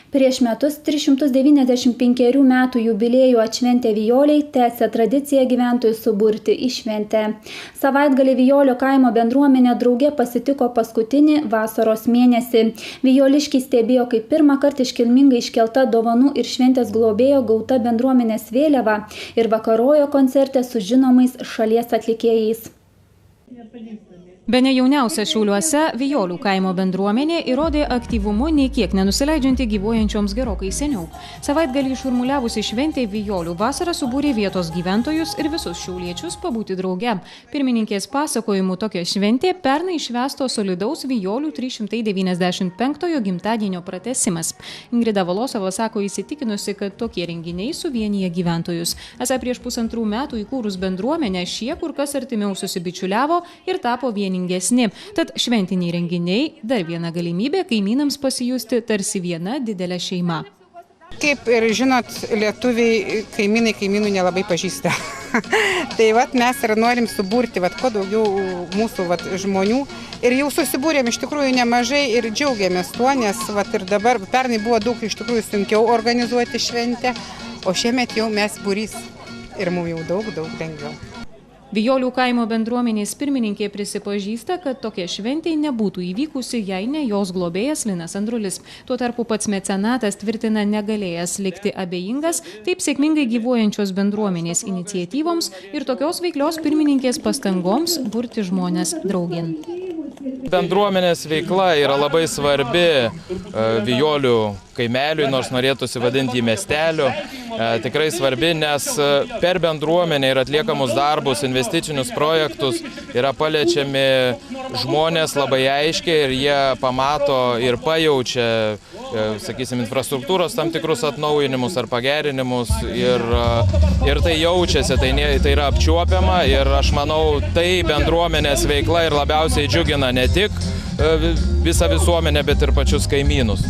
Prieš metus 395 metų jubiliejų atšventę Vijoliai tęsia tradiciją gyventojus suburti į šventę. Savaitgalį Vijolio kaimo bendruomenė drauge pasitiko paskutinį vasaros mėnesį. Vijoliškiai stebėjo, kaip pirmą kartą iškilmingai iškelta dovanų ir šventės globėjo gauta bendruomenės vėliava ir vakarojo koncerte su žinomais šalies atlikėjais. Bene jauniausia Šiauliuose Vijolių kaimo bendruomenė įrodė aktyvumu nei kiek nenusileidžianti gyvuojančioms gerokai seniau. Savaitgalį šurmuliavusi šventė Vijolių vasarą subūrė vietos gyventojus ir visus šiauliečius pabūti drauge. Pirmininkės pasakojimu tokia šventė pernai švęsto solidaus Vijolių 395-ojo gimtadienio pratęsimas. Ingrida Volosova sako įsitikinusi, kad tokie renginiai suvienija gyventojus. Esą prieš 1,5 metų įkūrus bendruomenę šie kur kas artimiau susibičiuliavo ir tapo vieningesni. Tad šventiniai renginiai dar viena galimybė kaimynams pasijusti tarsi viena didelė šeima. Kaip ir žinot, lietuviai kaimynai kaimynų nelabai pažįsta. Tai mes ir norim suburti kuo daugiau mūsų žmonių. Ir jau susibūrėm iš tikrųjų nemažai ir džiaugiamės tuo, nes ir dabar pernai buvo daug iš tikrųjų sunkiau organizuoti šventę, o šiemet jau mes būrys ir mums jau daug lengviau. Vijolių kaimo bendruomenės pirmininkė prisipažįsta, kad tokia šventė nebūtų įvykusi, jei ne jos globėjas Linas Andrulis. Tuo tarpu pats mecenatas tvirtina negalėjęs likti abejingas taip sėkmingai gyvuojančios bendruomenės iniciatyvoms ir tokios veiklios pirmininkės pastangoms burti žmones draugin. Bendruomenės veikla yra labai svarbi Vijolių kaimeliui, nors norėtųsi vadinti jį miesteliu. Tikrai svarbi, nes per bendruomenę ir atliekamus darbus, investicinius projektus yra paliečiami žmonės labai aiškiai ir jie pamato ir pajaučia, sakysim, infrastruktūros tam tikrus atnaujinimus ar pagerinimus ir tai jaučiasi, tai yra apčiuopiama ir aš manau, tai bendruomenės veikla ir labiausiai džiugina ne tik visą visuomenę, bet ir pačius kaimynus.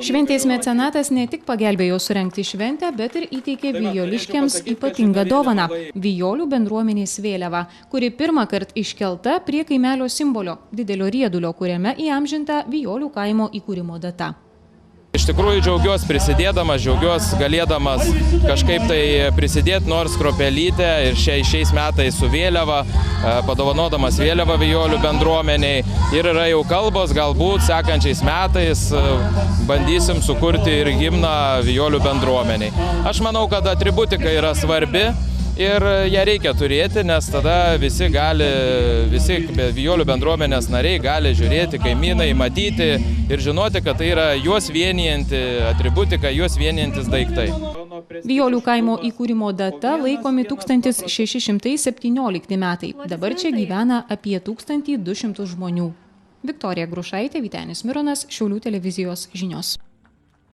Šventės mecenatas ne tik pagelbėjo surengti šventę, bet ir įteikė vijoliškiams ypatingą dovaną – Vijolių bendruomenės vėliavą, kuri pirmą kartą iškelta prie kaimelio simbolio – didelio riedulio, kuriame įamžinta Vijolių kaimo įkūrimo data. Iš tikrųjų džiaugiuosi prisidėdamas, džiaugiuosi galėdamas kažkaip tai prisidėti nors kruopelytę ir šiais metais su vėliava, padovanodamas vėliavą Vijolių bendruomeniai. Ir yra jau kalbos, galbūt sekančiais metais bandysim sukurti ir himną Vijolių bendruomeniai. Aš manau, kad atributika yra svarbi. Ir ją reikia turėti, nes tada visi Vijolių bendruomenės nariai gali žiūrėti, kaimynai, matyti ir žinoti, kad tai yra juos vienijanti atributika, juos vienijantis daiktai. Vijolių kaimo įkūrimo data laikomi 1617 metai. Dabar čia gyvena apie 1200 žmonių. Viktorija Grušaitė, Vytenis Mironas, Šiaulių televizijos žinios.